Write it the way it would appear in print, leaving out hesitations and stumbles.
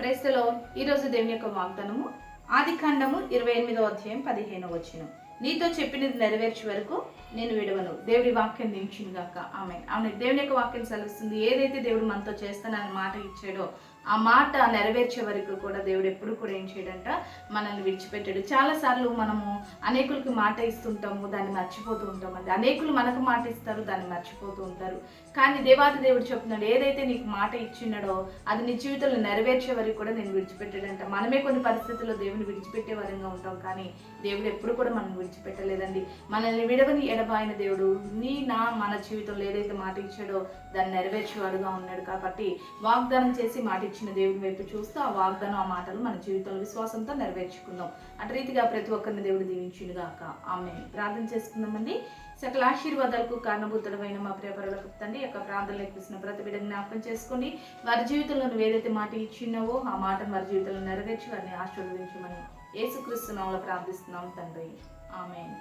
Praise the lord. ఈరోజు దేవుని యొక్క వాగ్దానము ఆదికాండము 28వ అధ్యాయం 15వ వచనం. నీతో చెప్పినది నెరవేర్చే వరకు నేను విడవను. దేవుడి వాక్యం దించును గాక. ఆమేన్. అవును, దేవుని యొక్క వాక్యం సెలవిస్తుంది, ఏదైతే దేవుడు మనతో చేస్తానని మాట ఇచ్చాడో ఆ మాట నెరవేర్చే వరకు కూడా దేవుడు ఎప్పుడు కూడా ఏం చేయడంట, మనల్ని విడిచిపెట్టాడు. చాలాసార్లు మనము అనేకులకి మాట ఇస్తుంటాము, దాన్ని మర్చిపోతూ ఉంటాం. అది అనేకులు మనకు మాట ఇస్తారు, దాన్ని మర్చిపోతూ ఉంటారు. కానీ దేవాది దేవుడు చెప్తున్నాడు, ఏదైతే నీకు మాట ఇచ్చినాడో అది నీ జీవితంలో నెరవేర్చే వరకు కూడా నేను విడిచిపెట్టాడంట. మనమే కొన్ని పరిస్థితుల్లో దేవుని విడిచిపెట్టే వరంగా ఉంటాం, కానీ దేవుడు ఎప్పుడు కూడా మనం విడిచిపెట్టలేదండి. మనల్ని విడవని ఎడబాయిన దేవుడు మన జీవితంలో ఏదైతే మాట ఇచ్చాడో దాన్ని నెరవేర్చేవాడుగా ఉన్నాడు. కాబట్టి వాగ్దానం చేసి మాట ఇచ్చిన దేవుని వైపు చూస్తూ ఆ వాగ్దానం, ఆ మాటలు మన జీవితంలో విశ్వాసంతో నెరవేర్చుకుందాం. అటు రీతిగా ప్రతి ఒక్కరిని దేవుడు దీవించునుగాక. ఆమేన్. ప్రార్థన చేసుకుందామండి. సకల ఆశీర్వాదాలకు కారణభూతుడమైన మా ప్రియ పరలోకపు తండ్రి, యొక్క ప్రార్థనలు ఎక్కిస్తున్న ప్రతి బిడ్డని జ్ఞాపకం చేసుకోండి. వారి జీవితంలో నువ్వు ఏదైతే మాట ఇచ్చినావో ఆ మాటను వారి జీవితంలో నెరవేర్చి వారిని ఆశీర్వదించమని యేసుక్రీస్తు నామములో ప్రార్థిస్తున్నాం తండ్రి. ఆమేన్.